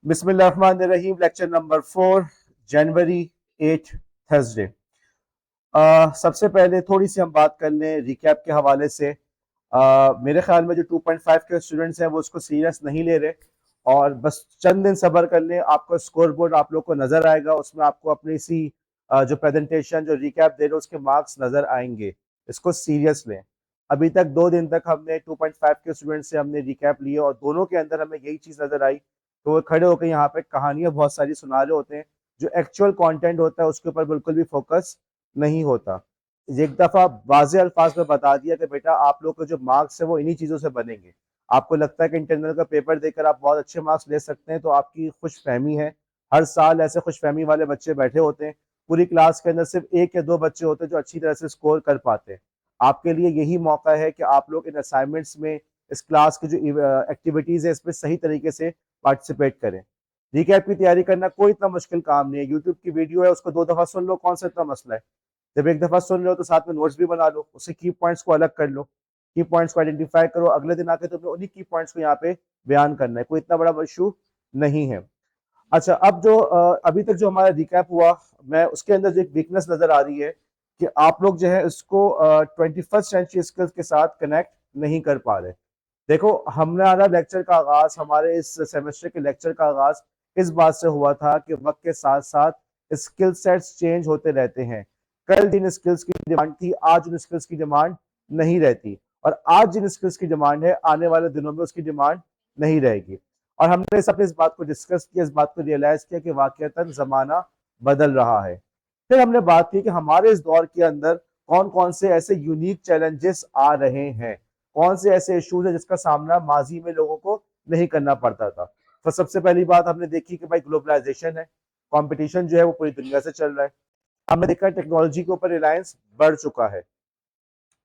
बिस्मिल्लाहिर्रहमानिर्रहीम। Lecture number 4, जनवरी 8, Thursday. सबसे पहले थोड़ी सी हम बात कर लें रिकैप के हवाले से। मेरे ख्याल में जो 2.5 के स्टूडेंट्स हैं वो उसको सीरियस नहीं ले रहे, और बस चंद दिन सब्र कर लें, आपका स्कोर बोर्ड आप लोग को नजर आएगा। उसमें आपको अपनी सी जो प्रेजेंटेशन जो रिकैप दे रहे उसके मार्क्स नजर आएंगे। इसको सीरियस लें। अभी तक 2 दिन तक हमने 2.5 के स्टूडेंट से हमने रिकैप लिए और दोनों के अंदर हमें यही चीज नजर आई। तो वो खड़े होकर यहाँ पे कहानियां बहुत सारी सुना रहे होते हैं, जो एक्चुअल कंटेंट होता है उसके ऊपर बिल्कुल भी फोकस नहीं होता। एक दफा वाज़े अल्फाज में बता दिया कि बेटा आप लोग के जो मार्क्स है वो इन्हीं चीजों से बनेंगे। आपको लगता है कि इंटरनल का पेपर देकर आप बहुत अच्छे मार्क्स ले सकते हैं, तो आपकी खुश फहमी है। हर साल ऐसे खुश फहमी वाले बच्चे बैठे होते हैं। पूरी क्लास के अंदर सिर्फ 1 या 2 बच्चे होते हैं जो अच्छी तरह से स्कोर कर पाते हैं। आपके लिए यही मौका है कि आप लोग इन असाइनमेंट्स में, इस क्लास की जो एक्टिविटीज है इसमें सही तरीके से पार्टिसिपेट करें। रिकैप की तैयारी करना कोई इतना मुश्किल काम नहीं है। यूट्यूब की वीडियो है, उसको 2 दफा सुन लो, कौन सा इतना मसला है। जब एक दफा सुन लो तो साथ में नोट्स भी बना लो, उससे की पॉइंट्स को अलग कर लो, की पॉइंट्स को आइडेंटिफाई करो। अगले दिन आके तुमने उन्हीं की पॉइंट्स को यहाँ पे बयान करना है। कोई इतना बड़ा इशू नहीं है। अच्छा, अब जो अभी तक जो हमारा रिकैप हुआ, मैं उसके अंदर जो एक वीकनेस नजर आ रही है कि आप लोग जो है इसको 21st सेंचुरी स्किल्स के साथ कनेक्ट नहीं कर पा रहे। देखो, हमारा लेक्चर का आगाज, हमारे इस सेमेस्टर के लेक्चर का आगाज इस बात से हुआ था कि वक्त के साथ साथ स्किल सेट्स चेंज होते रहते हैं। कल जिन स्किल्स की डिमांड थी आज उन स्किल्स की डिमांड नहीं रहती, और आज जिन स्किल्स की डिमांड है आने वाले दिनों में उसकी डिमांड नहीं रहेगी। और हमने सबने इस बात को डिस्कस किया, इस बात को रियलाइज किया कि वाकईतन जमाना बदल रहा है। फिर हमने बात की कि हमारे इस दौर के अंदर कौन कौन से ऐसे यूनिक चैलेंजेस आ रहे हैं, कौन से ऐसे इश्यूज है जिसका सामना माजी में लोगों को नहीं करना पड़ता था। तो सबसे पहली बात हमने देखी कि भाई ग्लोबलाइजेशन है, कंपटीशन जो है वो पूरी दुनिया से चल रहा है। हमने देखा टेक्नोलॉजी के ऊपर रिलायंस बढ़ चुका है।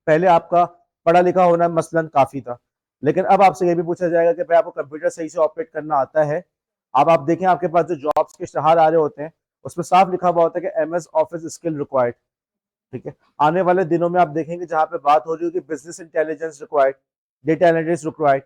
पहले आपका पढ़ा लिखा होना मसलन काफी था, लेकिन अब आपसे ये भी पूछा जाएगा कि भाई आपको कंप्यूटर सही से ऑपरेट करना आता है। अब आप देखें आपके पास जो जॉब्स के इश्तेहार आ रहे होते हैं उसमें साफ लिखा हुआ होता है कि MS ऑफिस स्किल रिक्वायर्ड। ठीक है, आने वाले दिनों में आप देखेंगे जहां पे बात हो रही होगी business intelligence required, data analytics required.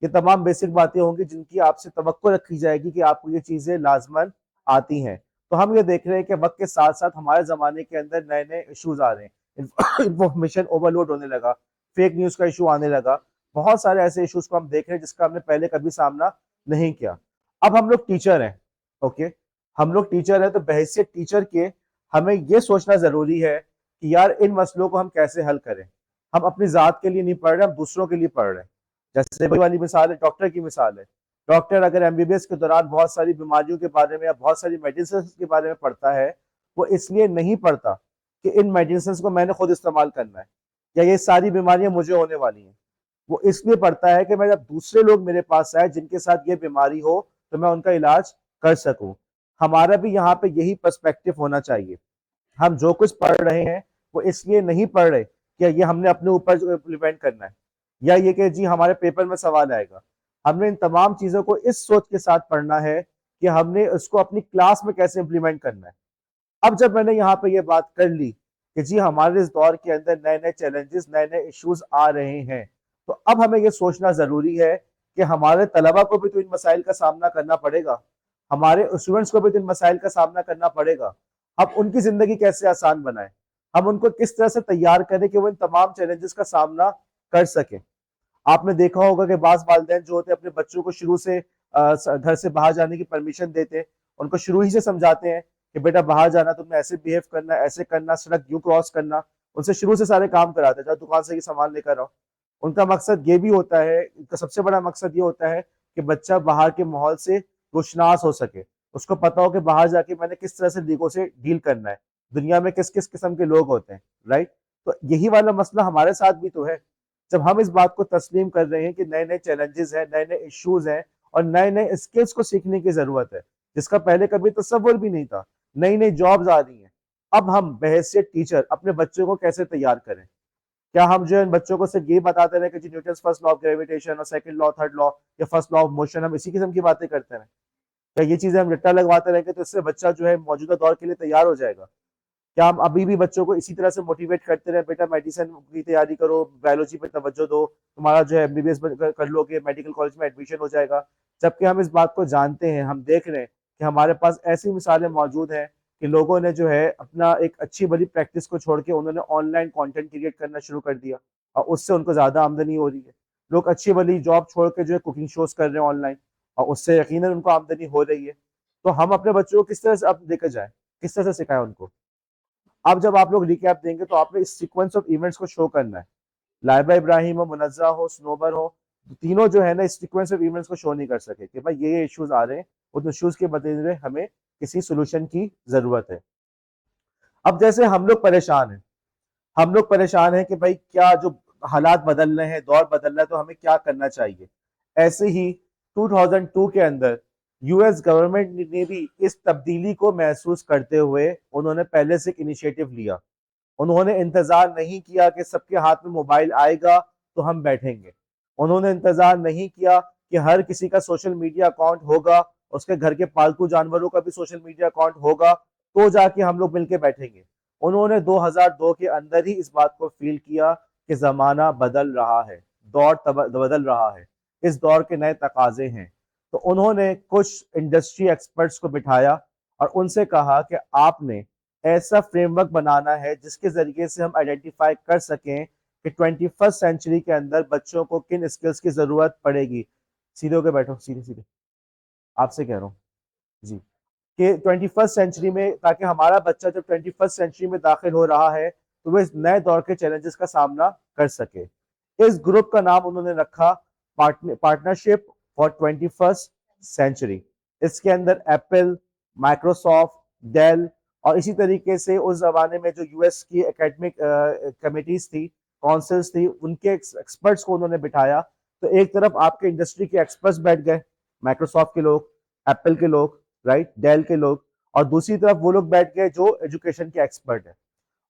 ये तमाम बेसिक बातें होंगी जिनकी आपसे तवक्को रखी जाएगी कि आपको ये चीजें लाजमन आती हैं। तो हम ये देख रहे हैं कि वक्त के साथ साथ हमारे जमाने के अंदर नए नए इश्यूज आ रहे हैं। इंफॉर्मेशन ओवरलोड होने लगा, फेक न्यूज का इशू आने लगा, बहुत सारे ऐसे इश्यूज को हम देख रहे हैं जिसका हमने पहले कभी सामना नहीं किया। अब हम लोग टीचर हैं, ओके, हम लोग टीचर हैं, तो बहैसियत टीचर के हमें ये सोचना जरूरी है कि यार इन मसलों को हम कैसे हल करें। हम अपनी जात के लिए नहीं पढ़ रहे, हम दूसरों के लिए पढ़ रहे हैं। जैसे वही वाली मिसाल है, डॉक्टर की मिसाल है। डॉक्टर अगर MBBS के दौरान बहुत सारी बीमारियों के बारे में या बहुत सारी मेडिसिन के बारे में पढ़ता है, वो इसलिए नहीं पढ़ता कि इन मेडिसिन को मैंने खुद इस्तेमाल करना है या ये सारी बीमारियां मुझे होने वाली हैं। वो इसलिए पढ़ता है कि मैं जब दूसरे लोग मेरे पास आए जिनके साथ ये बीमारी हो तो मैं उनका इलाज कर सकूं। हमारा भी यहाँ पे यही पर्सपेक्टिव होना चाहिए। हम जो कुछ पढ़ रहे हैं वो इसलिए नहीं पढ़ रहे कि ये हमने अपने ऊपर जो इम्प्लीमेंट करना है, या ये कि जी हमारे पेपर में सवाल आएगा। हमने इन तमाम चीजों को इस सोच के साथ पढ़ना है कि हमने उसको अपनी क्लास में कैसे इम्प्लीमेंट करना है। अब जब मैंने यहाँ पे ये बात कर ली कि जी हमारे इस दौर के अंदर नए नए चैलेंजेस, नए नए इश्यूज आ रहे हैं, तो अब हमें ये सोचना जरूरी है कि हमारे तलबा को भी तो इन मसाइल का सामना करना पड़ेगा, हमारे स्टूडेंट्स को भी तो इन मसाइल का सामना करना पड़ेगा। अब उनकी जिंदगी कैसे आसान बनाए, हम उनको किस तरह से तैयार करें कि वो इन तमाम चैलेंजेस का सामना कर सके। आपने देखा होगा कि बाज वालिदैन जो होते हैं अपने बच्चों को शुरू से घर से बाहर जाने की परमिशन देते हैं, उनको शुरू ही से समझाते हैं कि बेटा बाहर जाना तुमने ऐसे बिहेव करना, ऐसे करना, सड़क यूं क्रॉस करना। उनसे शुरू से सारे काम कराते हैं, जाओ दुकान से ये सामान लेकर आओ। उनका मकसद ये भी होता है, उनका सबसे बड़ा मकसद ये होता है कि बच्चा बाहर के माहौल से रोशनास हो सके, उसको पता हो कि बाहर जाके मैंने किस तरह से लोगों से डील करना है, दुनिया में किस किस किस्म के लोग होते हैं। राइट, तो यही वाला मसला हमारे साथ भी तो है। जब हम इस बात को तस्लीम कर रहे हैं कि नए नए चैलेंजेस हैं, नए नए इश्यूज हैं और नए नए स्किल्स को सीखने की जरूरत है जिसका पहले कभी तस्वुर भी नहीं था, नई नई जॉब्स आ रही हैं, अब हम बहैसियत टीचर अपने बच्चों को कैसे तैयार करें। क्या हम जो है इन बच्चों को सिर्फ ये बताते रहे कि जी Newton first law of gravitation और सेकंड लॉ, थर्ड लॉ या फर्स्ट लॉ ऑफ मोशन, हम इसी किस्म की बातें करते रहे? क्या ये चीजें हम रट्टा लगवाते रहेंगे तो इससे बच्चा जो है मौजूदा दौर के लिए तैयार हो जाएगा? क्या हम अभी भी बच्चों को इसी तरह से मोटिवेट करते रहे, बेटा मेडिसिन की तैयारी करो, बायोलॉजी पे तवज्जो दो, तुम्हारा जो है एमबीबीएस कर लोगे, मेडिकल कॉलेज में एडमिशन हो जाएगा? जबकि हम इस बात को जानते हैं, हम देख रहे हैं कि हमारे पास ऐसी मिसालें मौजूद हैं कि लोगों ने जो है अपना एक अच्छी भली प्रैक्टिस को छोड़ के उन्होंने ऑनलाइन कंटेंट क्रिएट करना शुरू कर दिया और उससे उनको ज्यादा आमदनी हो रही है। लोग अच्छी भली जॉब छोड़ के जो है कुकिंग शोज कर रहे हैं ऑनलाइन और उससे यकीनन उनको आमदनी हो रही है। तो हम अपने बच्चों को किस तरह से अब लेकर जाएं, किस तरह से सिखाएं उनको? अब जब आप लोग रिकैप देंगे तो आपने इस सीक्वेंस ऑफ इवेंट्स को शो करना है। लाइबा इब्राहिम हो, मुनज़्ज़ा हो, स्नोबर हो, तीनों जो है ना इस सीक्वेंस ऑफ इवेंट्स को शो नहीं कर सके कि भाई ये इश्यूज आ रहे हैं, उन इश्यूज के बदले हमें किसी सोल्यूशन की जरूरत है। अब जैसे हम लोग परेशान हैं कि भाई क्या जो हालात बदल रहे हैं, दौर बदल रहा है, तो हमें क्या करना चाहिए। ऐसे ही 2002 के अंदर यूएस गवर्नमेंट ने भी इस तब्दीली को महसूस करते हुए उन्होंने पहले से एक इनिशिएटिव लिया। उन्होंने इंतजार नहीं किया कि सबके हाथ में मोबाइल आएगा तो हम बैठेंगे। उन्होंने इंतजार नहीं किया कि हर किसी का सोशल मीडिया अकाउंट होगा, उसके घर के पालतू जानवरों का भी सोशल मीडिया अकाउंट होगा, तो जाके हम लोग मिलके बैठेंगे। उन्होंने 2002 के अंदर ही इस बात को फील किया कि जमाना बदल रहा है, दौर बदल रहा है, इस दौर के नए तकाजे हैं। तो उन्होंने कुछ इंडस्ट्री एक्सपर्ट्स को बिठाया और उनसे कहा कि आपने ऐसा फ्रेमवर्क बनाना है जिसके जरिए से हम आइडेंटिफाई कर सकें कि 21st सेंचुरी के अंदर बच्चों को किन स्किल्स की जरूरत पड़ेगी। सीधे होकर बैठो, सीधे सीधे, आपसे कह रहा हूँ जी, कि 21st सेंचुरी में, ताकि हमारा बच्चा जब 21st सेंचुरी में दाखिल हो रहा है तो वह इस नए दौर के चैलेंजेस का सामना कर सके। इस ग्रुप का नाम उन्होंने रखा पार्टनरशिप फॉर 21st सेंचुरी। इसके अंदर एप्पल, माइक्रोसॉफ्ट, डेल और इसी तरीके से उस जमाने में जो यूएस की एकेडमिक कमिटीज थी, काउंसिल्स थी, उनके एक्सपर्ट्स को उन्होंने बिठाया। तो एक तरफ आपके इंडस्ट्री के एक्सपर्ट्स बैठ गए, माइक्रोसॉफ्ट के लोग, एप्पल के लोग, राइट, डेल के लोग, और दूसरी तरफ वो लोग बैठ गए जो एजुकेशन के एक्सपर्ट है।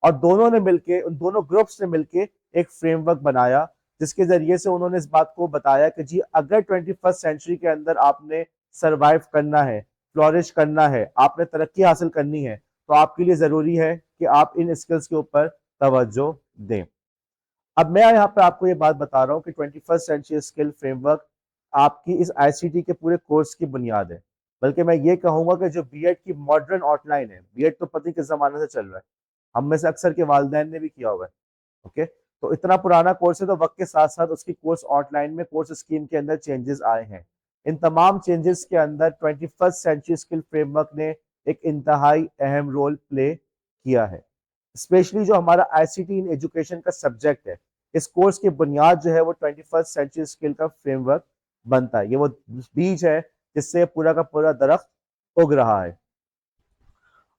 और दोनों ने मिलके, उन दोनों ग्रुप्स ने मिलके एक फ्रेमवर्क बनाया जिसके जरिए से उन्होंने इस बात को बताया कि जी अगर 21st सेंचुरी के अंदर आपने सरवाइव करना है, फ्लोरिश करना है, आपने तरक्की हासिल करनी है, तो आपके लिए जरूरी है कि आप इन स्किल्स के ऊपर तवज्जो दें। अब मैं यहाँ पे आपको ये बात बता रहा हूँ कि 21st सेंचुरी स्किल फ्रेमवर्क आपकी इस आईसीटी के पूरे कोर्स की बुनियाद है। बल्कि मैं ये कहूंगा कि जो बीएड की मॉडर्न आउटलाइन है, बीएड तो पता नहीं किस जमाने से चल रहा है, हम में से अक्सर के वालिदैन ने भी किया हुआ है, ओके, तो इतना पुराना कोर्स है, तो वक्त के साथ साथ उसकी कोर्स आउटलाइन में, कोर्स स्कीम के अंदर चेंजेस आए हैं। इन तमाम चेंजेस के अंदर 21st सेंचुरी स्किल फ्रेमवर्क ने एक इंतहाई अहम रोल प्ले किया है। स्पेशली जो हमारा आईसीटी इन एजुकेशन का सब्जेक्ट है, इस कोर्स की बुनियाद जो है वो 21st सेंचुरी स्किल का फ्रेमवर्क बनता है। ये वो बीज है जिससे पूरा का पूरा दरख्त उग रहा है।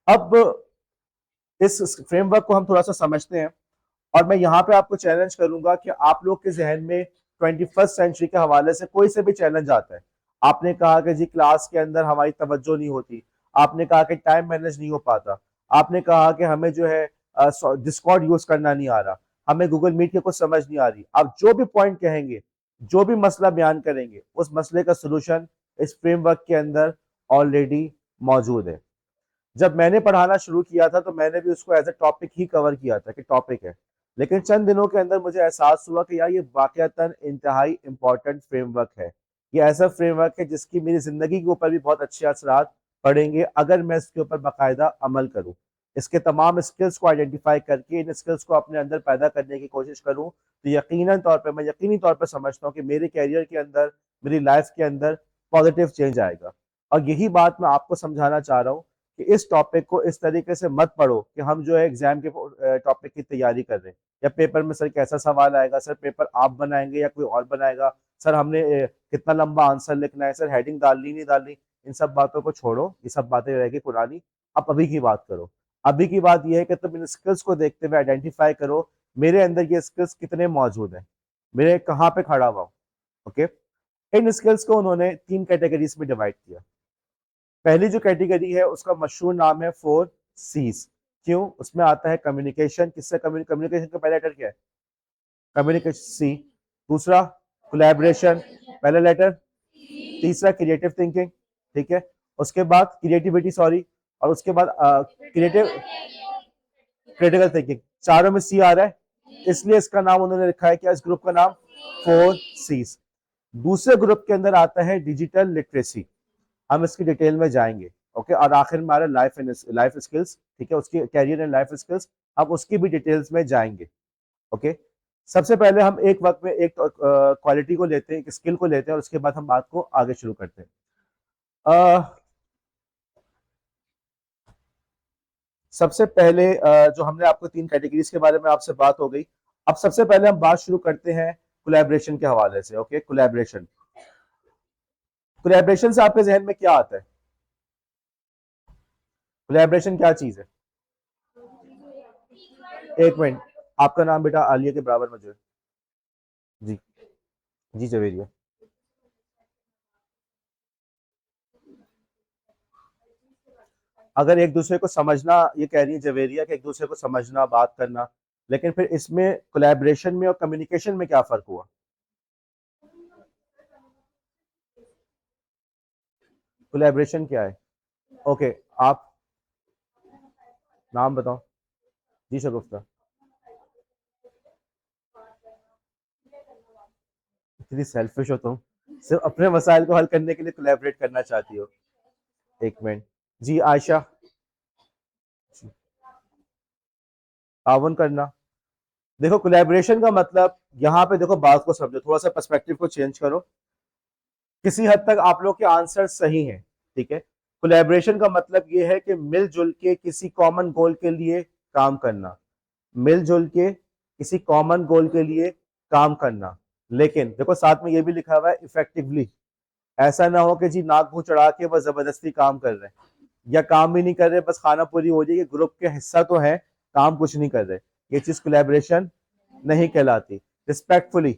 अब इस फ्रेमवर्क को हम थोड़ा सा समझते हैं और मैं यहाँ पे आपको चैलेंज करूंगा कि आप लोग के जहन में 21st सेंचुरी के हवाले से कोई से भी चैलेंज आता है। आपने कहा कि जी क्लास के अंदर हमारी तवज्जो नहीं होती, आपने कहा कि टाइम मैनेज नहीं हो पाता, आपने कहा कि हमें जो है डिस्कॉर्ड यूज करना नहीं आ रहा, हमें गूगल मीट की कुछ समझ नहीं आ रही। आप जो भी पॉइंट कहेंगे, जो भी मसला बयान करेंगे, उस मसले का सोल्यूशन इस फ्रेमवर्क के अंदर ऑलरेडी मौजूद है। जब मैंने पढ़ाना शुरू किया था तो मैंने भी उसको एज ए टॉपिक ही कवर किया था कि टॉपिक है, लेकिन चंद दिनों के अंदर मुझे एहसास हुआ कि यार ये वाकयातन इंतहाई इंपॉर्टेंट फ्रेमवर्क है। ये ऐसा फ्रेमवर्क है जिसकी मेरी जिंदगी के ऊपर भी बहुत अच्छे असरात पड़ेंगे अगर मैं इसके ऊपर बाकायदा अमल करूं, इसके तमाम स्किल्स को आइडेंटिफाई करके इन स्किल्स को अपने अंदर पैदा करने की कोशिश करूं, तो यकीनन तौर पर, मैं यकीनी तौर पर समझता हूं कि मेरे कैरियर के अंदर, मेरी लाइफ के अंदर पॉजिटिव चेंज आएगा। और यही बात मैं आपको समझाना चाह रहा हूँ कि इस टॉपिक को इस तरीके से मत पढ़ो कि हम जो है एग्जाम के टॉपिक की तैयारी कर रहे हैं, या पेपर में सर कैसा सवाल आएगा, सर पेपर आप बनाएंगे या कोई और बनाएगा, सर हमने कितना लंबा आंसर लिखना है, सर हेडिंग डालनी नहीं डालनी। इन सब बातों को छोड़ो, ये सब बातें रहेगी पुरानी। अब अभी की बात करो। अभी की बात यह है कि तुम इन स्किल्स को देखते हुए आइडेंटिफाई करो मेरे अंदर ये स्किल्स कितने मौजूद हैं, मेरे कहाँ पे खड़ा हुआ हूँ। ओके, इन स्किल्स को उन्होंने 3 कैटेगरीज में डिवाइड किया। पहली जो कैटेगरी है उसका मशहूर नाम है 4 C's। क्यों? उसमें आता है कम्युनिकेशन। किससे? कम्युनिकेशन का पहला लेटर क्या है? कम्युनिकेशन, सी। दूसरा कोलैबोरेशन, पहला लेटर। तीसरा क्रिएटिव थिंकिंग, ठीक है। उसके बाद क्रिएटिविटी, सॉरी, और उसके बाद क्रिएटिव क्रिटिकल थिंकिंग, चारों में सी आ रहा है, इसलिए इसका नाम उन्होंने लिखा है क्या, इस ग्रुप का नाम 4Cs। दूसरे ग्रुप के अंदर आता है डिजिटल लिटरेसी, हम इसकी डिटेल में जाएंगे। ओके, और आखिर में आ रहा है लाइफ स्किल्स, ठीक है, उसकी कैरियर एंड लाइफ स्किल्स, हम उसकी भी डिटेल्स में जाएंगे। ओके, सबसे पहले हम एक वक्त में एक क्वालिटी को लेते हैं, एक स्किल को लेते हैं, और उसके बाद हम बात को आगे शुरू करते हैं। सबसे पहले जो हमने आपको 3 कैटेगरीज के बारे में आपसे बात हो गई, अब सबसे पहले हम बात शुरू करते हैं कोलैबोरेशन के हवाले से। ओके, कोलैबोरेशन, कोलैबोरेशन से आपके जहन में क्या आता है? कोलैबोरेशन क्या चीज है? एक मिनट, आपका नाम बेटा आलिया के बराबर में जो है। जी, जी जवेरिया। अगर एक दूसरे को समझना, ये कह रही है जवेरिया कि एक दूसरे को समझना, बात करना, लेकिन फिर इसमें कोलैबोरेशन में और कम्युनिकेशन में क्या फर्क हुआ? कोलैबोरेशन क्या है? ओके, आप नाम बताओ। जी शगुफ्ता। इतनी सेल्फिश हो तुम, सिर्फ अपने मसाइल को हल करने के लिए कोलैबोरेट करना चाहती हो। एक मिनट, जी आयशा। ताउन करना, देखो कोलैबोरेशन का मतलब, यहाँ पे देखो बात को समझो, थोड़ा सा पर्सपेक्टिव को चेंज करो। किसी हद तक आप लोग के आंसर सही हैं, ठीक है। कोलैबोरेशन का मतलब ये है कि मिलजुल के किसी कॉमन गोल के लिए काम करना, मिलजुल के किसी कॉमन गोल के लिए काम करना, लेकिन देखो साथ में ये भी लिखा हुआ है इफेक्टिवली। ऐसा ना हो कि जी नाक मुंह चढ़ा के बस जबरदस्ती काम कर रहे हैं, या काम भी नहीं कर रहे, बस खाना पूरी हो जाए, ग्रुप के हिस्सा तो है, काम कुछ नहीं कर रहे, ये चीज कोलैबोरेशन नहीं कहलाती। रिस्पेक्टफुली,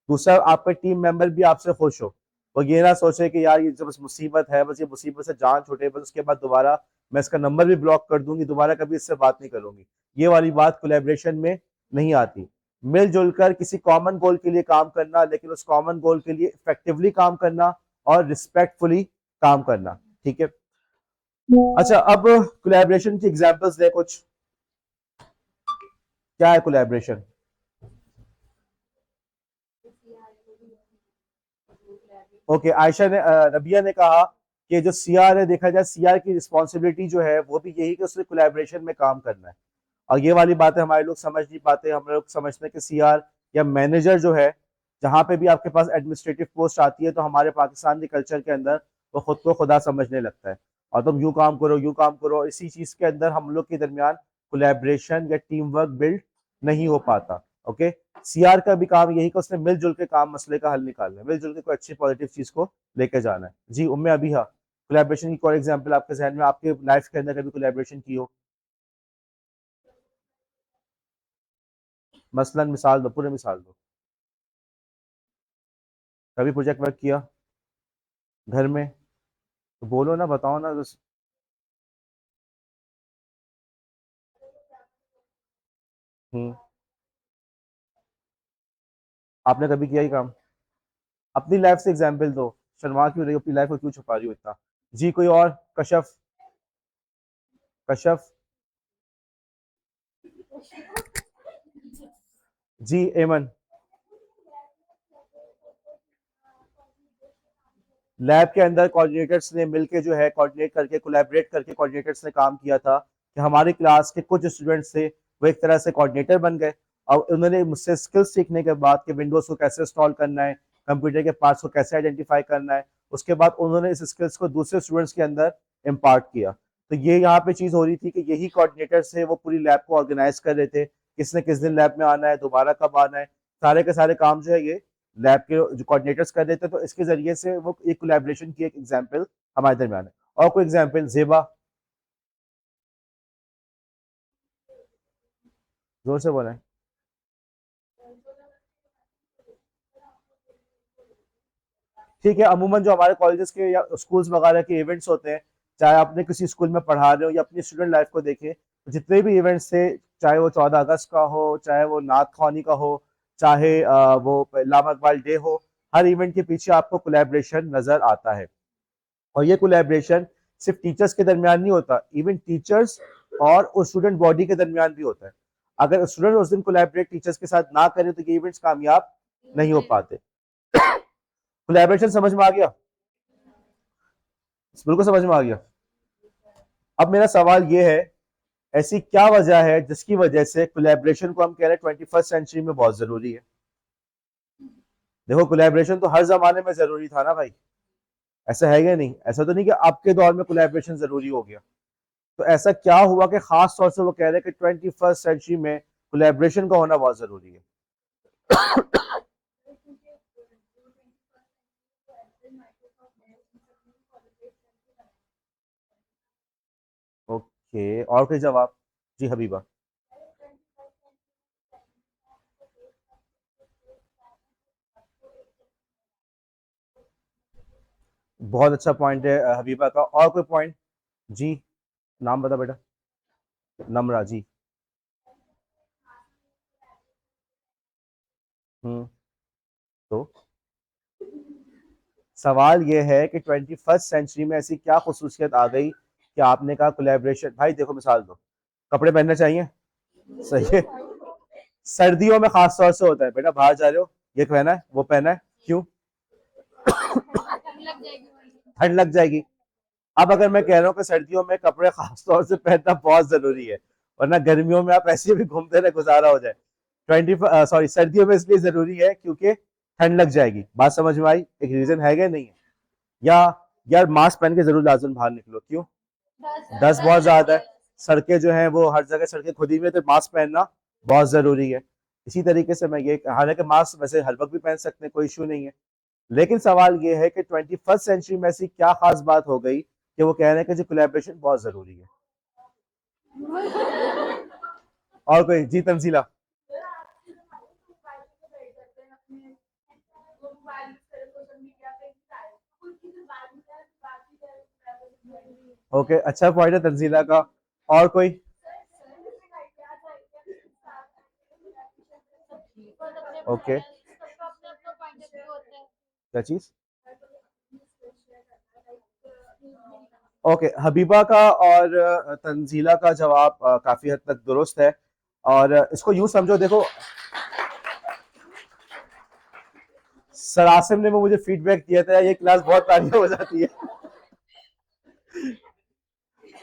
दूसरा आपका टीम मेंबर भी आपसे खुश हो, वो ये ना सोचे कि यार ये जो बस मुसीबत है, बस ये मुसीबत से जान छूटे, बस उसके बाद दोबारा मैं इसका नंबर भी ब्लॉक कर दूंगी, दोबारा कभी इससे बात नहीं करूंगी, ये वाली बात कोलैबोरेशन में नहीं आती। मिलजुल कर किसी कॉमन गोल के लिए काम करना, लेकिन उस कॉमन गोल के लिए इफेक्टिवली काम करना और रिस्पेक्टफुली काम करना, ठीक है। अच्छा, अब कोलैबोरेशन की एग्जांपल्स दे कुछ, क्या है कोलैबोरेशन? ओके, आयशा ने रबिया ने कहा कि जो सीआर है, देखा जाए सीआर की रिस्पॉन्सिबिलिटी जो है वो भी यही कि उसने कोलैबोरेशन में काम करना है। और ये वाली बातें हमारे लोग समझ नहीं पाते, हम लोग समझते हैं कि सीआर या मैनेजर जो है, जहां पे भी आपके पास एडमिनिस्ट्रेटिव पोस्ट आती है, तो हमारे पाकिस्तान के कल्चर के अंदर वो खुद को खुदा समझने लगता है, और तुम यूं काम करो, यूं काम करो, इसी चीज के अंदर हम लोग के दरमियान कोलैबोरेशन या टीम वर्क बिल्ड नहीं हो पाता। ओके, सीआर का भी काम यही कि उसने मिलजुल के काम मसले का हल निकालना है, मिलजुल के कोई अच्छी पॉजिटिव चीज को लेके जाना है। जी उम्मे अभी, हाँ, कोलैबोरेशन की कोई एग्जांपल आपके जहन में, आपके लाइफ के अंदर कभी कोलैबोरेशन की हो? मसलन मिसाल दो, पूरे मिसाल दो। कभी प्रोजेक्ट वर्क किया घर में? तो बोलो ना, बताओ ना बस। हम्म, आपने कभी किया ही काम? अपनी लाइफ से एग्जांपल दो, शर्मा क्यों रही हो, अपनी लाइफ को क्यों छुपा रही हो इतना? जी कोई और? कशफ, कशफ। जी एमन। लैब के अंदर कोऑर्डिनेटर्स ने मिलके जो है, कोऑर्डिनेट करके, कोलैबोरेट करके कोऑर्डिनेटर्स ने काम किया था कि हमारी क्लास के कुछ स्टूडेंट्स थे, वो एक तरह से कोऑर्डिनेटर बन गए, और उन्होंने मुझसे स्किल्स सीखने के बाद कि विंडोज को कैसे इंस्टॉल करना है, कंप्यूटर के पार्ट्स को कैसे आइडेंटिफाई करना है, उसके बाद उन्होंने इस स्किल्स को दूसरे स्टूडेंट्स के अंदर इम्पार्ट किया। तो ये यहाँ पे चीज हो रही थी कि यही कोऑर्डिनेटर्स थे, वो पूरी लैब को ऑर्गेनाइज कर रहे थे, किसने किस दिन लैब में आना है, दोबारा कब आना है, सारे के सारे काम जो है ये लैब के जो कोऑर्डिनेटर्स कर देते, तो इसके जरिए से वो एक कोलैबोरेशन की एक एग्जांपल हमारे दरमियान है। और कोई एग्जांपल? जेबा, जोर से बोले। ठीक है, अमूमन जो हमारे कॉलेजेस के या स्कूल्स वगैरह के इवेंट्स होते हैं, चाहे आपने किसी स्कूल में पढ़ा रहे हो या अपनी स्टूडेंट लाइफ को देखें, तो जितने भी इवेंट्स थे, चाहे वो 14 अगस्त का हो, चाहे वो नाथ खवानी का हो, चाहे वो लामा इकबाल डे हो, हर इवेंट के पीछे आपको कोलैबोरेशन नजर आता है। और ये कोलैबोरेशन सिर्फ टीचर्स के दरमियान नहीं होता, इवन टीचर्स और उस स्टूडेंट बॉडी के दरमियान भी होता है। अगर स्टूडेंट उस दिन कोलैबोरेट टीचर्स के साथ ना करें तो ये इवेंट्स कामयाब नहीं हो पाते। कोलैबोरेशन समझ में आ गया? बिल्कुल समझ में आ गया। अब मेरा सवाल ये है, ऐसी क्या वजह है जिसकी वजह से कोलैबोरेशन को हम कह रहे हैं 21st सेंचुरी में बहुत जरूरी है? देखो कोलैबोरेशन तो हर जमाने में जरूरी था ना भाई, ऐसा है या नहीं? ऐसा तो नहीं कि आपके दौर में कोलैबोरेशन जरूरी हो गया। तो ऐसा क्या हुआ कि खास तौर से वो कह रहे हैं कि 21st सेंचुरी में कोलैबोरेशन का होना बहुत जरूरी है? ओके, और कोई जवाब? जी हबीबा। बहुत अच्छा पॉइंट है हबीबा का। और कोई पॉइंट? जी, नाम बता बेटा। नम्रा जी। हम्म। तो सवाल ये है कि 21st सेंचुरी में ऐसी क्या खसूसियत आ गई कि आपने कहा कोलैबोरेशन। भाई देखो मिसाल दो, कपड़े पहनने चाहिए, सही है। सर्दियों में खास तौर से होता है बेटा, बाहर जा रहे हो ये पहना है वो पहना है, क्यों? ठंड लग जाएगी। अब अगर मैं कह रहा हूँ कि सर्दियों में कपड़े खास तौर से पहनना बहुत जरूरी है, वरना गर्मियों में आप ऐसे भी घूमते रहे गुजारा हो जाए। सर्दियों में इसलिए जरूरी है क्योंकि ठंड लग जाएगी। बात समझ में आई? एक रीजन है क्या नहीं है? या यार मास्क पहन के जरूर लाजम बाहर निकलो, क्यों? दस बहुत ज्यादा है, सड़कें जो हैं वो हर जगह सड़कें खुदी में, तो मास्क पहनना बहुत जरूरी है। इसी तरीके से मैं ये, हालांकि मास्क वैसे हर वक्त भी पहन सकते हैं, कोई इशू नहीं है, लेकिन सवाल ये है कि 21st सेंचुरी में ऐसी क्या खास बात हो गई कि वो कह रहे हैं कि जो कोलैबोरेशन बहुत जरूरी है। और कोई? जी तंजीला। ओके, अच्छा पॉइंट है तंजीला का। और कोई? ओके, क्या चीज? ओके, हबीबा का और तंजीला का जवाब काफी हद तक दुरुस्त है। और इसको यूं समझो, देखो सरासिम ने वो मुझे फीडबैक दिया था, ये क्लास बहुत तारीफ हो जाती है।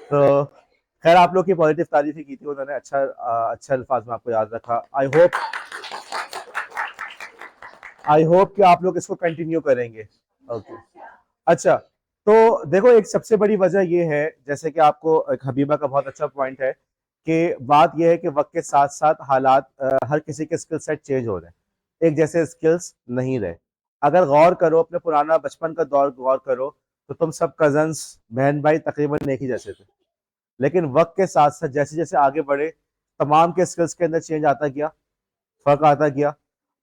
तो खैर आप लोग की पॉजिटिव तारीफ ही की थी उन्होंने, अच्छा अच्छा अल्फाज में आपको याद रखा। आई होप कि आप लोग इसको कंटिन्यू करेंगे। ओके, अच्छा। तो देखो एक सबसे बड़ी वजह यह है, जैसे कि आपको एक हबीबा का बहुत अच्छा पॉइंट है कि बात यह है कि वक्त के साथ साथ हालात, हर किसी के स्किल सेट चेंज हो रहे हैं, एक जैसे स्किल्स नहीं रहे। अगर गौर करो, अपने पुराना बचपन का दौर गौर करो, तो तुम सब कजन्स बहन भाई तकरीबन एक ही जैसे थे, लेकिन वक्त के साथ साथ जैसे जैसे आगे बढ़े, तमाम के स्किल्स के अंदर चेंज आता गया, फर्क आता गया।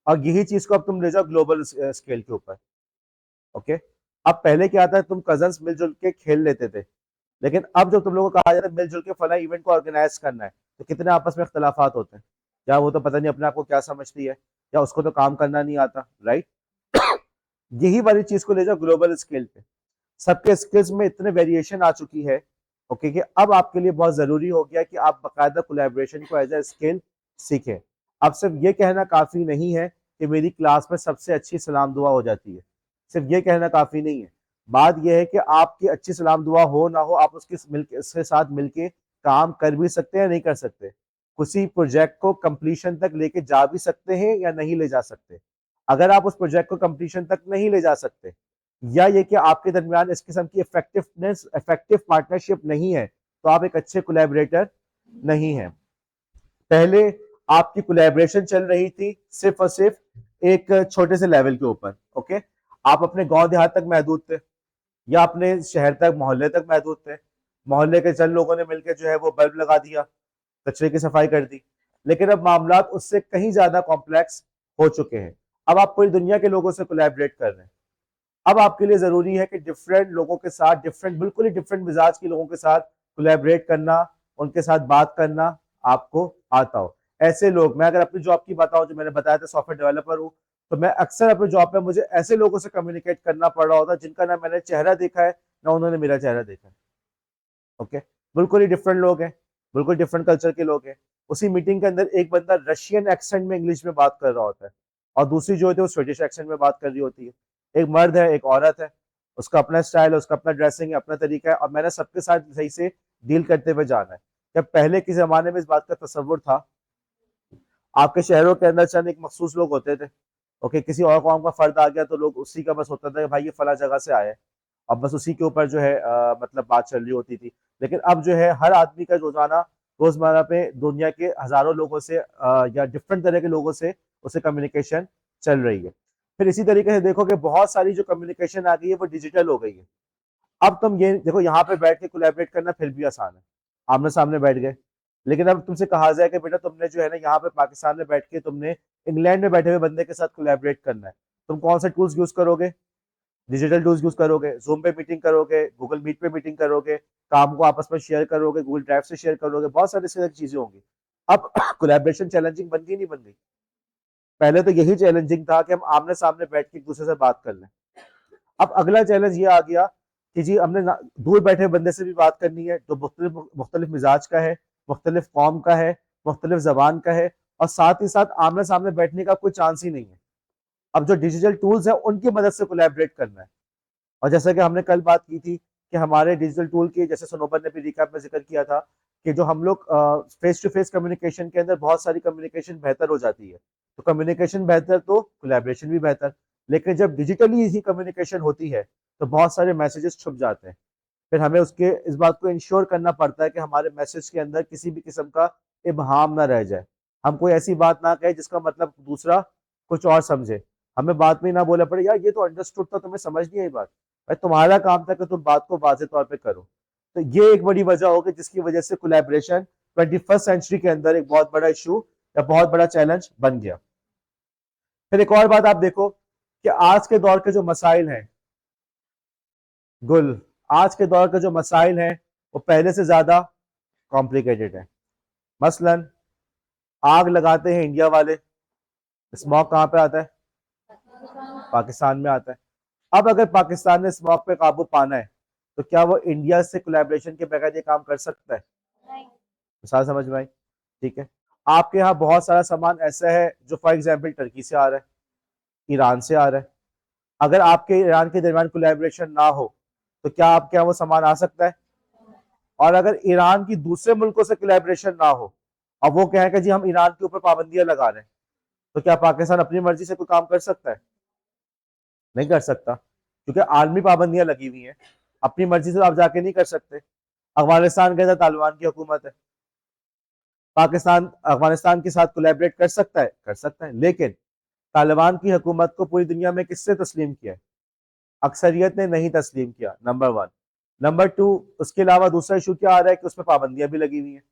और यही चीज को अब तुम ले जाओ ग्लोबल स्केल के ऊपर। ओके, अब पहले क्या था, तुम कजन्स मिलजुल के खेल लेते थे, लेकिन अब जब तुम लोगों को कहा जाता है मिलजुल के फला इवेंट को ऑर्गेनाइज करना है, तो कितने आपस में इख्तलाफात होते हैं। या वो तो पता नहीं अपने आप को क्या समझती है, या उसको तो काम करना नहीं आता, राइट? यही वाली चीज को ले जाओ ग्लोबल स्केल पे, सबके स्किल्स में इतने वेरिएशन आ चुकी है, ओके, कि अब आपके लिए बहुत जरूरी हो गया कि आप बाकायदा कोलैबोरेशन को एज ए स्किल सीखें। अब सिर्फ ये कहना काफी नहीं है कि मेरी क्लास में सबसे अच्छी सलाम दुआ हो जाती है, सिर्फ ये कहना काफी नहीं है। बात यह है कि आपकी अच्छी सलाम दुआ हो ना हो, आप उसके साथ मिलके काम कर भी सकते हैं, नहीं कर सकते, किसी प्रोजेक्ट को कंप्लीशन तक लेके जा भी सकते हैं या नहीं ले जा सकते। अगर आप उस प्रोजेक्ट को कंप्लीशन तक नहीं ले जा सकते, या ये कि आपके दरमियान इस किस्म की इफेक्टिव पार्टनरशिप नहीं है, तो आप एक अच्छे कोलैबोरेटर नहीं है। पहले आपकी कोलैबोरेशन चल रही थी सिर्फ और सिर्फ एक छोटे से लेवल के ऊपर, ओके, आप अपने गांव देहात तक महदूद थे, या अपने शहर तक मोहल्ले तक महदूद थे। मोहल्ले के चंद लोगों ने मिलकर जो है वो बल्ब लगा दिया, कचरे की सफाई कर दी। लेकिन अब मामला उससे कहीं ज्यादा कॉम्प्लेक्स हो चुके हैं। अब आप पूरी दुनिया के लोगों से कोलैबोरेट कर रहे हैं। अब आपके लिए जरूरी है कि डिफरेंट लोगों के साथ, बिल्कुल ही डिफरेंट मिजाज के लोगों के साथ कोलैबोरेट करना, उनके साथ बात करना आपको आता हो। ऐसे लोग, मैं अगर अपनी जॉब की बताऊं, जो मैंने बताया था सॉफ्टवेयर डेवलपर हूं, तो मैं अक्सर अपनी जॉब पे मुझे ऐसे लोगों से कम्युनिकेट करना पड़ रहा होता जिनका ना मैंने चेहरा देखा है, ना उन्होंने मेरा चेहरा देखा है। ओके, बिल्कुल ही डिफरेंट लोग हैं, बिल्कुल डिफरेंट कल्चर के लोग हैं। उसी मीटिंग के अंदर एक बंदा रशियन एक्सेंट में इंग्लिश में बात कर रहा होता है, और दूसरी जो होती है वो स्वीडिश एक्सेंट में बात कर रही होती है। एक मर्द है, एक औरत है, उसका अपना स्टाइल है, उसका अपना ड्रेसिंग है, अपना तरीका है, और मैंने सबके साथ सही से डील करते हुए जाना है। जब पहले के जमाने में इस बात का तस्वुर था, आपके शहरों के अंदर चंद एक मखसूस लोग होते थे, ओके, किसी और कौम का फर्द आ गया तो लोग उसी का बस होता था कि भाई ये फला जगह से आया है, अब बस उसी के ऊपर जो है मतलब बात चल रही होती थी। लेकिन अब जो है हर आदमी का रोजाना रोजमर्रा पे दुनिया के हजारों लोगों से या डिफरेंट तरह के लोगों से उसे कम्युनिकेशन चल रही है। फिर इसी तरीके से देखो कि बहुत सारी जो कम्युनिकेशन आ गई है वो डिजिटल हो गई है। अब तुम ये देखो, यहाँ पे बैठ के कोलैबोरेट करना फिर भी आसान है, आमने सामने बैठ गए। लेकिन अब तुमसे कहा जाए कि बेटा तुमने जो है ना यहाँ पे पाकिस्तान में बैठ के तुमने इंग्लैंड में बैठे हुए बंदे के साथ कोलैबोरेट करना है, तुम कौन सा टूल्स यूज करोगे? डिजिटल टूल्स यूज करोगे, जूम पे मीटिंग करोगे, गूगल मीट पे मीटिंग करोगे, काम को आपस में शेयर करोगे, गूगल ड्राइव से शेयर करोगे, बहुत सारी इस तरह की चीजें होंगी। अब कोलैबोरेशन चैलेंजिंग बन गई नहीं बन गई? पहले तो यही चैलेंजिंग था कि हम आमने सामने बैठ के एक दूसरे से बात कर लें। अब अगला चैलेंज ये आ गया कि जी हमने दूर बैठे बंदे से भी बात करनी है, जो मुख्तलिफ मिजाज का है, मुख्तलिफ कौम का है, मुख्तलिफ जबान का है, और साथ ही साथ आमने सामने बैठने का कोई चांस ही नहीं है। अब जो डिजिटल टूल्स है उनकी मदद से कोलैबोरेट करना है। और जैसा कि हमने कल बात की थी कि हमारे डिजिटल टूल की, जैसे सनोबर ने भी रिकैप में जिक्र किया था कि जो हम लोग फेस टू फेस कम्युनिकेशन के अंदर बहुत सारी कम्युनिकेशन बेहतर हो जाती है, तो कम्युनिकेशन बेहतर तो कोलैबोरेशन भी बेहतर। लेकिन जब डिजिटली ही कम्युनिकेशन होती है तो बहुत सारे मैसेजेस छुप जाते हैं। फिर हमें उसके इस बात को इंश्योर करना पड़ता है कि हमारे मैसेज के अंदर किसी भी किस्म का इबहाम ना रह जाए, हम कोई ऐसी बात ना कहें जिसका मतलब दूसरा कुछ और समझे, हमें बात में ना बोला पड़े यार ये तो अंडरस्टूड था, तुम्हें समझ नहीं आई बात। भाई तुम्हारा काम था कि तुम बात को वाज़ेह तौर पे करो। तो ये एक बड़ी वजह होगी जिसकी वजह से कोलैबोरेशन 21st सेंचुरी के अंदर एक बहुत बड़ा इशू या बहुत बड़ा चैलेंज बन गया। फिर एक और बात आप देखो कि आज के दौर के जो मसाइल हैं, गुल, आज के दौर के जो मसाइल हैं वो पहले से ज्यादा कॉम्प्लिकेटेड है। मसलन आग लगाते हैं इंडिया वाले, स्मॉग कहाँ पे आता है? पाकिस्तान में आता है। अब अगर पाकिस्तान ने स्मॉग पे काबू पाना है तो क्या वो इंडिया से कोलैबोरेशन के बगैर ये काम कर सकता है? मिसाल समझ में आई? ठीक है। आपके यहाँ बहुत सारा सामान ऐसा है जो फॉर एग्जाम्पल टर्की से आ रहा है, ईरान से आ रहा है। अगर आपके ईरान के दरमियान कोलैबोरेशन ना हो तो क्या आपके यहाँ वो सामान आ सकता है? और अगर ईरान की दूसरे मुल्कों से कोलैबोरेशन ना हो, अब वो कहें कि जी हम ईरान के ऊपर पाबंदियां लगा रहे हैं, तो क्या पाकिस्तान अपनी मर्जी से कोई काम कर सकता है? नहीं कर सकता, क्योंकि आलमी पाबंदियां लगी हुई हैं। अपनी मर्जी से आप जाके नहीं कर सकते। अफगानिस्तान के अंदर तालिबान की हुकूमत है, पाकिस्तान अफगानिस्तान के साथ कोलैबोरेट कर सकता है? कर सकता है, लेकिन तालिबान की हुकूमत को पूरी दुनिया में किससे तस्लीम किया है? अक्सरियत ने नहीं तस्लीम किया, नंबर वन। नंबर टू, उसके अलावा दूसरा इशू क्या आ रहा है कि उसमें पाबंदियां भी लगी हुई हैं।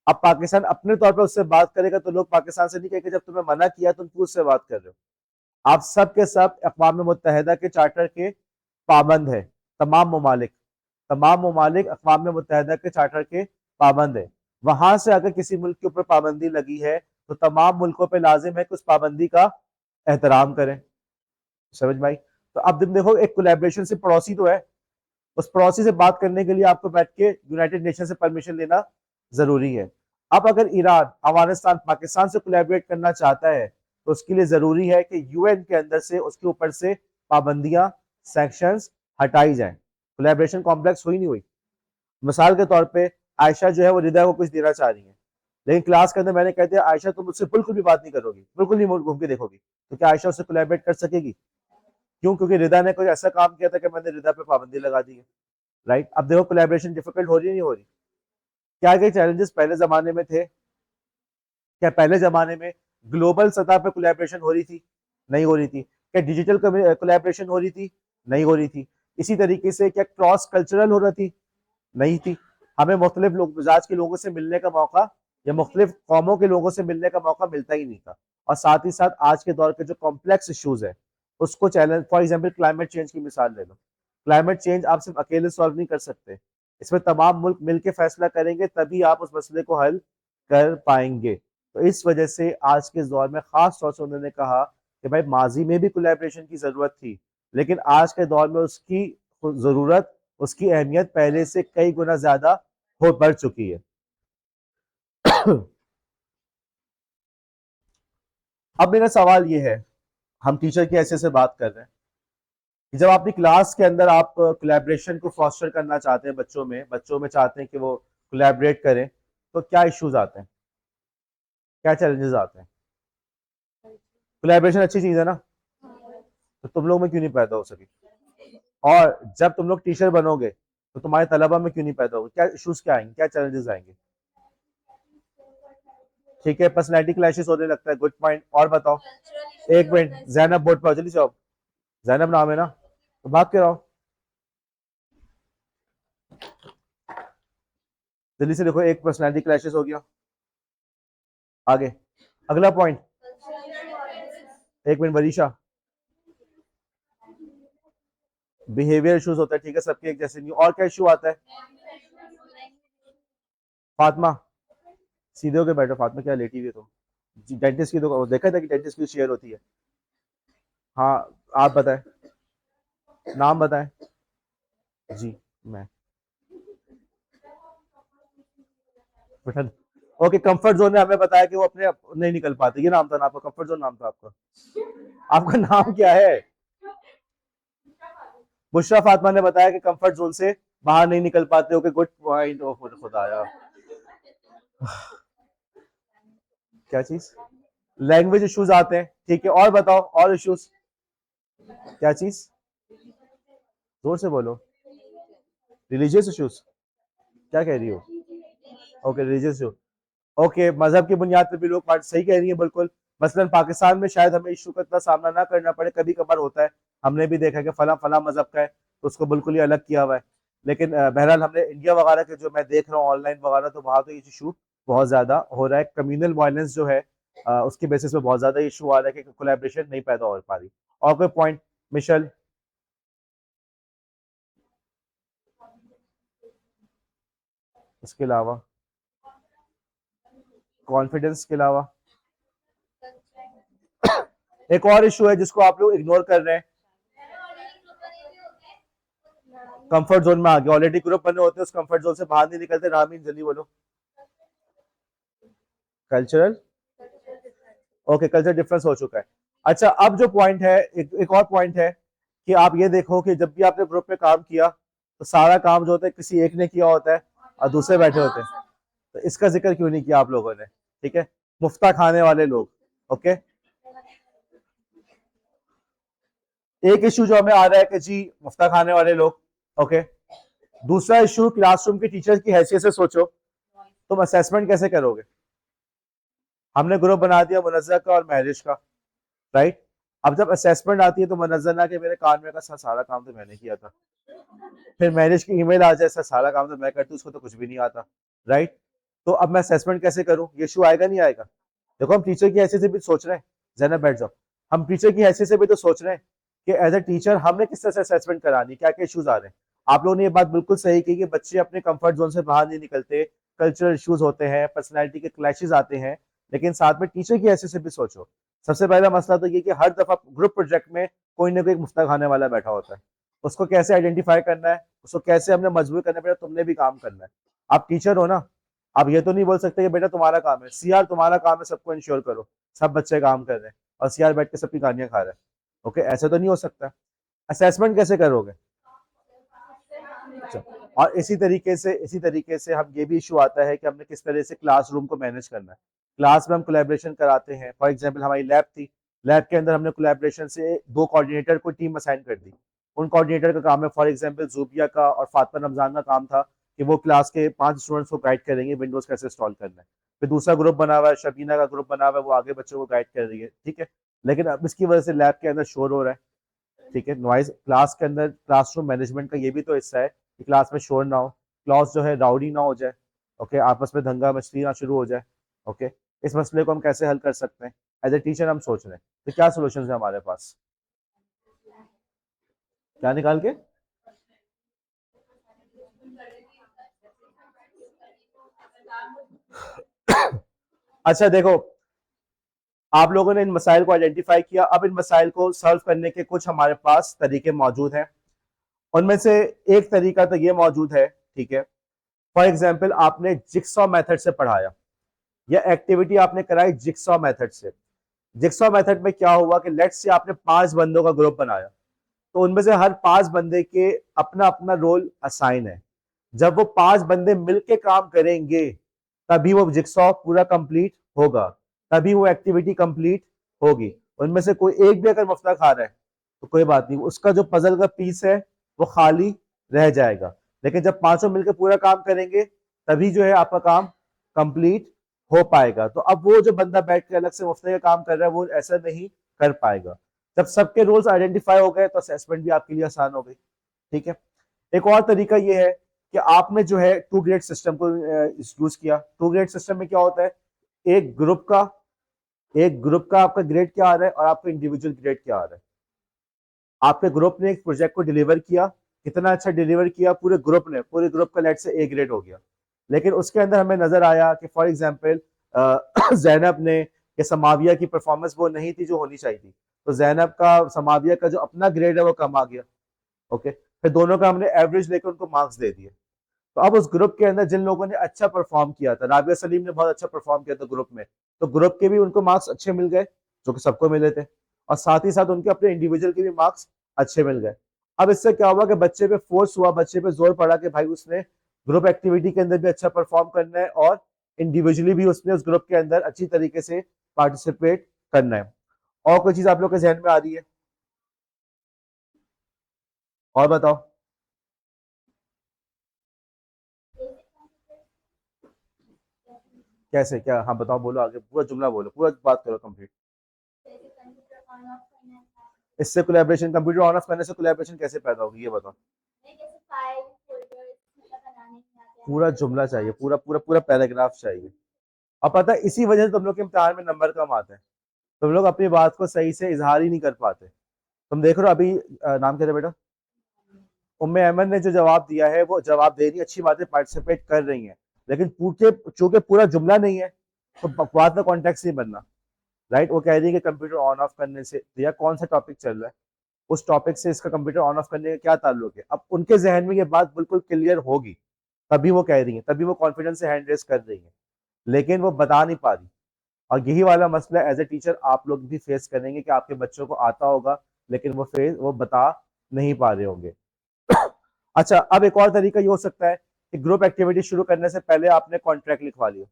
अब पाकिस्तान अपने तौर पर उससे बात करेगा तो लोग पाकिस्तान से नहीं कहेंगे जब तुम्हें मना किया तुम क्यों उससे बात कर रहे हो। आप सब के सब अक़वाम मुत्तहिदा के चार्टर के पाबंद है, तमाम ममालिक, तमाम ममालिक अक़वाम मुत्तहिदा के चार्टर के पाबंद है। वहां से अगर किसी मुल्क के ऊपर पाबंदी लगी है तो तमाम मुल्कों पर लाजिम है कि उस पाबंदी का एहतराम करें। समझ में आई? तो अब तुम देखो, एक कोलैबोरेशन से पड़ोसी तो है, उस पड़ोसी से बात करने के लिए आपको बैठ के यूनाइटेड नेशन से परमिशन लेना जरूरी है। अब अगर ईरान अफगानिस्तान पाकिस्तान से कोलैबोरेट करना चाहता है तो उसके लिए जरूरी है कि यूएन के अंदर से उसके ऊपर से पाबंदियां, सैंक्शंस हटाई जाएं। कोलैबोरेशन कॉम्प्लेक्स हुई नहीं हुई? मिसाल के तौर पे आयशा जो है वो रिदा को कुछ देना चाह रही है, लेकिन क्लास के अंदर मैंने कह दिया आयशा तुम मुझसे बिल्कुल भी बात नहीं करोगी, बिल्कुल नहीं घूम के देखोगी, तो क्या आयशा उससे कोलैबोरेट कर सकेगी? क्यों? क्योंकि रिदा ने कोई ऐसा काम किया था कि मैंने रिदा पे पाबंदी लगा दी है। राइट? अब देखो कोलैबोरेशन डिफिकल्ट हो रही है नहीं हो रही? क्या क्या चैलेंजेस पहले जमाने में थे? क्या पहले जमाने में ग्लोबल सतह पे कोलैबोरेशन हो रही थी? नहीं हो रही थी। क्या डिजिटल कोलैबोरेशन हो रही थी? नहीं हो रही थी। इसी तरीके से क्या क्रॉस कल्चरल हो रही थी? नहीं थी। हमें मुख्तलिफ लोग मिजाज के लोगों से मिलने का मौका या मुख्तलिफ कौमों के लोगों से मिलने का मौका मिलता ही नहीं था। और साथ ही साथ आज के दौर के जो कॉम्प्लेक्स इश्यूज है उसको challenge, for example climate change की मिसाल ले लो। क्लाइमेट चेंज आप सिर्फ अकेले सॉल्व नहीं कर सकते, इसमें तमाम मुल्क मिलकर फैसला करेंगे तभी आप उस मसले को हल कर पाएंगे। तो इस वजह से आज के दौर में खास तौर से उन्होंने कहा कि भाई माजी में भी कोलैबोरेशन की जरूरत थी, लेकिन आज के दौर में उसकी जरूरत, उसकी अहमियत पहले से कई गुना ज्यादा हो बढ़ चुकी है। अब मेरा सवाल ये है, हम टीचर की ऐसे से बात कर रहे हैं कि जब अपनी क्लास के अंदर आप कोलैबोरेशन को फॉस्टर करना चाहते हैं, बच्चों में चाहते हैं कि वो कोलैबोरेट करें, तो क्या इश्यूज आते हैं, क्या चैलेंजेस आते हैं? कोलैबोरेशन अच्छी चीज है ना, तो तुम लोग में क्यों नहीं पैदा हो सकी? और जब तुम लोग टीचर बनोगे तो तुम्हारे तलबा में क्यों नहीं पैदा होगा? क्या इश्यूज, क्या आएंगे, क्या चैलेंजेस आएंगे? ठीक है, पर्सनैलिटी क्लैशेस होने लगता है, गुड पॉइंट। और बताओ। एक मिनट, जैनब बोर्ड पर जल्दी जाओ। जैनब नाम है ना, तो भाग के रहो, जल्दी से देखो। एक पर्सनैलिटी क्लैशेस हो गया, आगे अगला पॉइंट। एक मिनट वरीशा, बिहेवियर इश्यूज होता है, ठीक है, सबके एक जैसे नहीं। और क्या इशू आता है? फातिमा, सीधे होके बैठो। फातिमा क्या लेटी हुई है तुम? डेंटिस्ट की तो देखा था कि डेंटिस्ट की शेयर होती है। हाँ, आप बताएं, नाम बताएं। जी, मैं बेटा। ओके, कंफर्ट जोन ने हमें बताया कि वो अपने नहीं निकल पाते, ये नाम था ना आपका? कंफर्ट जोन नाम था आपका? आपका नाम क्या है? बुशरा फातिमा ने बताया कि कंफर्ट जोन से बाहर नहीं निकल पाते। Okay, good point. ओ खुदाया, क्या चीज? लैंग्वेज इश्यूज आते हैं, ठीक है। और बताओ, और इश्यूज क्या चीज? जोर से बोलो। रिलीजियस इश्यूज, क्या कह रही हो? Okay, religious issue. ओके, मजहब की बुनियाद पर भी लोग बात सही कह रही है, बिल्कुल। मसलन पाकिस्तान में शायद हमें इशू का इतना सामना ना करना पड़े, कभी कभार होता है। हमने भी देखा कि फला फला मजहब का है तो उसको बिल्कुल ही अलग किया हुआ है। लेकिन बहरहाल हमने इंडिया वगैरह के जो मैं देख रहा हूँ ऑनलाइन वगैरह, तो वहाँ तो ये इशू बहुत ज्यादा हो रहा है। कम्युनल वायलेंस जो है उसकी बेसिस पे बहुत ज्यादा इशू आ रहा है कि कोलैबोरेशन नहीं पैदा हो पा रही। और कोई पॉइंट मिशेल? इसके अलावा, कॉन्फिडेंस के अलावा एक और इशू है जिसको आप लोग इग्नोर कर रहे हैं। कंफर्ट जोन में आ गए, ऑलरेडी ग्रुप बने होते हैं, उस कंफर्ट जोन से बाहर नहीं निकलते। रामीन जल्दी बोलो। कल्चरल, ओके, कल्चर डिफरेंस हो चुका है। अच्छा, अब जो पॉइंट है, एक और पॉइंट है कि आप ये देखो कि जब भी आपने ग्रुप में काम किया तो सारा काम जो होता है किसी एक ने किया होता है और दूसरे बैठे होते हैं, तो इसका जिक्र क्यों नहीं किया आप लोगों ने? ठीक है, मुफ्ता खाने वाले लोग। ओके, एक इशू जो हमें आ रहा है कि जी मुफ्ता खाने वाले लोग। ओके, दूसरा इशू, क्लासरूम की टीचर की हैसियत से सोचो, तुम असेसमेंट कैसे करोगे? हमने ग्रुप बना दिया मुनज्जा का और महरिश का, राइट? अब जब असेसमेंट आती है तो मुनज्जा ना कि मेरे कान में का सारा काम तो मैंने किया था, फिर मैरिज की ईमेल आ जाए, सर सारा काम तो मैं करती हूँ, उसको तो कुछ भी नहीं आता, राइट? तो अब मैं असेसमेंट कैसे करूँ? ये इशू आएगा नहीं आएगा? देखो, हम टीचर की हैसियत से भी सोच रहे हैं। जरा बैठ जाओ। हम टीचर की हैसियत से भी तो सोच रहे हैं कि एज ए टीचर हमने किस तरह से असेसमेंट करानी, क्या क्या इश्यूज आ रहे हैं। आप लोगों ने ये बात बिल्कुल सही की कि बच्चे अपने कंफर्ट जोन से बाहर नहीं निकलते, कल्चरल इश्यूज होते हैं, पर्सनैलिटी के क्लैशेज आते हैं। लेकिन साथ में टीचर की हैसियत से भी सोचो। सबसे पहला मसला तो ये कि हर दफा ग्रुप प्रोजेक्ट में कोई ना कोई मुफ्ता खाने वाला बैठा होता है। उसको कैसे आइडेंटिफाई करना है, उसको कैसे हमने मजबूर करना पड़ेगा, तुमने भी काम करना है। आप टीचर हो ना, आप ये तो नहीं बोल सकते कि बेटा तुम्हारा काम है, सीआर तुम्हारा काम है सबको इंश्योर करो सब बच्चे काम कर रहे हैं और सीआर बैठ के सबकी गालियां खा रहा है। ओके, ऐसे तो नहीं हो सकता। असेसमेंट कैसे करोगे? अच्छा, और इसी तरीके से हम ये भी इशू आता है कि हमने किस तरह से क्लासरूम को मैनेज करना है। क्लास में हम कोलैबोरेशन कराते हैं, फॉर एग्जांपल हमारी लैब थी, लैब के अंदर हमने कोलैबोरेशन से दो कोऑर्डिनेटर को टीम असाइन कर दी। उन कोऑर्डिनेटर का काम है, फॉर एग्जांपल जूबिया का और फातिमा रमजान का काम था कि वो क्लास के 5 स्टूडेंट्स को गाइड करेंगे विंडोज कैसे इंस्टॉल करना है। फिर दूसरा ग्रुप बना हुआ है, शबीना का ग्रुप बना हुआ है, वो आगे बच्चों को गाइड कर रही है, ठीक है। लेकिन अब इसकी वजह से लैब के अंदर शोर हो रहा है, ठीक है, नॉइज। क्लास के अंदर क्लासरूम मैनेजमेंट का ये भी तो हिस्सा है कि क्लास में शोर ना हो, क्लास जो है राउडी ना हो जाए, ओके, आपस में दंगा मस्ती ना शुरू हो जाए। ओके, इस मसले को हम कैसे हल कर सकते हैं? एज ए टीचर हम सोच रहे हैं तो क्या सोल्यूशन है हमारे पास? क्या निकाल के? अच्छा देखो, आप लोगों ने इन मसाइल को आइडेंटिफाई किया, अब इन मसाइल को सॉल्व करने के कुछ हमारे पास तरीके मौजूद हैं। उनमें से एक तरीका तो ये मौजूद है, ठीक है, फॉर एग्जाम्पल आपने जिक्सॉ मेथड से पढ़ाया, या एक्टिविटी आपने कराई जिक्सॉ मेथड से। जिक्सॉ मेथड में क्या हुआ कि लेट्स से आपने 5 बंदों का ग्रुप बनाया, तो उनमें से हर 5 बंदे के अपना अपना रोल असाइन है। जब वो 5 बंदे मिलके काम करेंगे तभी वो जिक्सॉ पूरा कंप्लीट होगा, तभी वो एक्टिविटी कंप्लीट होगी। उनमें से कोई एक भी अगर मफला खा रहा है तो कोई बात नहीं, उसका जो पजल का पीस है वो खाली रह जाएगा। लेकिन जब पांचों मिलकर पूरा काम करेंगे तभी जो है आपका काम कंप्लीट हो पाएगा। तो अब वो जो बंदा बैठ के अलग से मुफ्त का काम कर रहा है वो ऐसा नहीं कर पाएगा। जब सबके रोल्स आइडेंटिफाई हो गए तो असेसमेंट भी आपके लिए आसान हो गई। ठीक है। एक और तरीका ये है कि आपने जो है टू ग्रेड सिस्टम को यूज किया। टू ग्रेड सिस्टम में क्या होता है, एक ग्रुप का आपका ग्रेड क्या आ रहा है और आपका इंडिविजुअल ग्रेड क्या आ रहा है। आपके ग्रुप ने एक प्रोजेक्ट को डिलीवर किया, कितना अच्छा डिलीवर किया पूरे ग्रुप ने, पूरे ग्रुप का लेट से ए ग्रेड हो गया। लेकिन उसके अंदर हमें नजर आया कि फॉर एग्जांपल जैनब ने या समाविया की परफॉर्मेंस वो नहीं थी जो होनी चाहिए थी, तो जैनब का समाविया का जो अपना ग्रेड है वो कम आ गया। ओके, फिर दोनों का हमने एवरेज लेकर उनको मार्क्स दे दिए। तो अब उस ग्रुप के अंदर जिन लोगों ने अच्छा परफॉर्म किया था, राबिया सलीम ने बहुत अच्छा परफॉर्म किया था ग्रुप में, तो ग्रुप के भी उनको मार्क्स अच्छे मिल गए जो कि सबको मिले थे, और साथ ही साथ उनके अपने इंडिविजुअल के भी मार्क्स अच्छे मिल गए। अब इससे क्या हुआ कि बच्चे पे फोर्स हुआ, बच्चे पे जोर पड़ा कि भाई उसने ग्रुप एक्टिविटी के अंदर भी अच्छा परफॉर्म करना है और इंडिविजुअली भी उसने उस ग्रुप के अंदर अच्छी तरीके से पार्टिसिपेट करना है। और कोई चीज आप लोग के जहन में आ रही है? और बताओ। कैसे क्या? हाँ बताओ, बोलो आगे, पूरा जुमला बोलो, पूरा बात करो कंप्लीट। इससे कोलैबोरेशन, कंप्यूटर ऑन ऑफ करने से कोलैबोरेशन कैसे पैदा होगी ये बताओ। पूरा जुमला चाहिए, पूरा पूरा पूरा पैराग्राफ चाहिए। अब पता है इसी वजह से तुम लोग के इम्तिहान में नंबर कम आते हैं, तुम लोग अपनी बात को सही से इजहार ही नहीं कर पाते। तुम देख रहे हो अभी नाम क्या था बेटा? उम्मे अहमद ने जो जवाब दिया है वो जवाब दे रही अच्छी बातें, पार्टिसिपेट कर रही हैं, लेकिन पूछे चूंकि पूरा जुमला नहीं है तो बात का कॉन्टेक्स्ट नहीं बनना। राइट, वो कह रही है कि कंप्यूटर ऑन ऑफ करने से, या कौन सा टॉपिक चल रहा है, उस टॉपिक से इसका कंप्यूटर ऑन ऑफ करने का क्या ताल्लुक है। अब उनके जहन में ये बात बिल्कुल क्लियर होगी तभी वो कह रही है, तभी वो कॉन्फिडेंस से हैंड रेस कर रही है, लेकिन वो बता नहीं पा रही। और यही वाला मसला एज ए टीचर आप लोग भी फेस करेंगे कि आपके बच्चों को आता होगा लेकिन वो बता नहीं पा रहे होंगे। अच्छा, अब एक और तरीका ये हो सकता है कि ग्रुप एक्टिविटी शुरू करने से पहले आपने कॉन्ट्रैक्ट लिखवा लिया।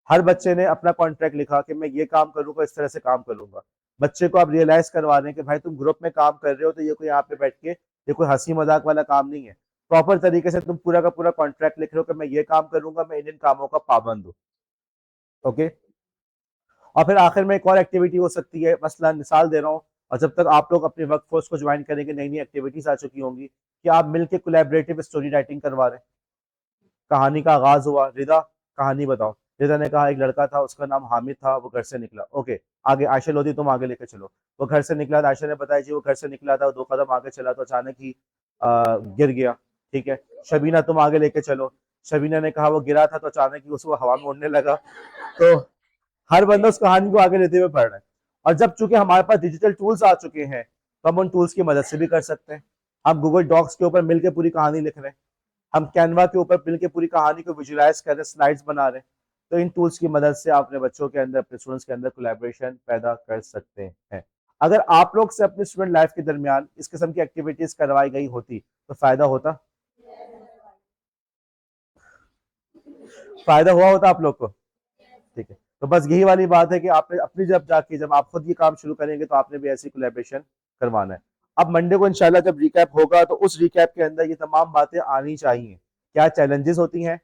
हर बच्चे ने अपना कॉन्ट्रैक्ट लिखा कि मैं ये काम करूंगा, इस तरह से काम करूंगा। बच्चे को आप रियलाइज करवा रहे हैं कि भाई तुम ग्रुप में काम कर रहे हो तो ये कोई यहाँ पे बैठ के ये कोई हंसी मजाक वाला काम नहीं है। प्रॉपर तरीके से तुम पूरा का पूरा कॉन्ट्रैक्ट लिख रहे हो कि मैं ये काम करूंगा, मैं इन कामों का पाबंद हूँ। ओके। और फिर आखिर में एक और एक्टिविटी हो सकती है, मसला मिसाल दे रहा हूँ, और जब तक आप लोग अपने वर्क फोर्स को ज्वाइन करेंगे नई नई एक्टिविटीज आ चुकी होंगी कि आप मिलकर कोलैबोरेटिव स्टोरी राइटिंग करवा रहे हैं। कहानी का आगाज हुआ, रिदा कहानी बताओ। रिदा ने कहा एक लड़का था, उसका नाम हामिद था, वो घर से निकला। ओके, आगे आयशा लोधी तुम आगे लेके चलो। वो घर से निकला, आयशा ने बताया जी वो घर से निकला था, 2 कदम आगे चला तो अचानक ही गिर गया। ठीक है, शबीना तुम आगे लेके चलो। शबीना ने कहा वो गिरा था तो अचानक ही उसको हवा में उड़ने लगा। तो हर बंदा उस कहानी को आगे लेते हुए पढ़ रहा है। और जब चूंकि हमारे पास डिजिटल टूल्स आ चुके हैं तो हम उन टूल्स की मदद से भी कर सकते हैं। हम गूगल डॉक्स के ऊपर मिलकर पूरी कहानी लिख रहे हैं, हम कैनवा के ऊपर मिलकर पूरी कहानी को विजुलाइज कर रहे हैं, स्लाइड्स बना रहे हैं। तो इन टूल्स की मदद से आप अपने बच्चों के अंदर, अपने स्टूडेंट्स के अंदर कोलैबोरेशन पैदा कर सकते हैं। अगर आप लोग से अपने स्टूडेंट लाइफ के दरमियान इस किस्म की एक्टिविटीज करवाई गई होती तो फायदा होता, फायदा हुआ होता आप लोग को। ठीक है, तो बस यही वाली बात है कि आपने अपनी जब जाके जब आप खुद ये काम शुरू करेंगे तो आपने भी ऐसी कोलैबोरेशन करवाना है। अब मंडे को इंशाल्लाह जब रिकैप होगा तो उस रिकैप के अंदर ये तमाम बातें आनी चाहिए, क्या चैलेंजेस होती हैं,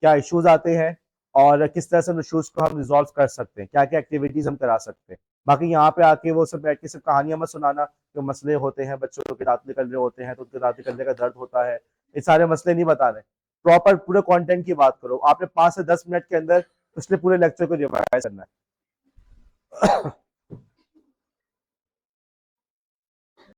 क्या इश्यूज आते हैं, और किस तरह से उन इश्यूज को हम रिजॉल्व कर सकते हैं, क्या क्या एक्टिविटीज हम करा सकते हैं। बाकी यहाँ पे आके वो सब बैठ के सिर्फ कहानियां मत सुनाना, जो मसले होते हैं बच्चों के दांत निकल रहे होते हैं तो उनके दांत निकलने का दर्द होता है, ये सारे मसले नहीं बता रहे। प्रॉपर पूरे कंटेंट की बात करो। आपने 5 से 10 मिनट के अंदर पिछले पूरे लेक्चर को रिवाइज करना है।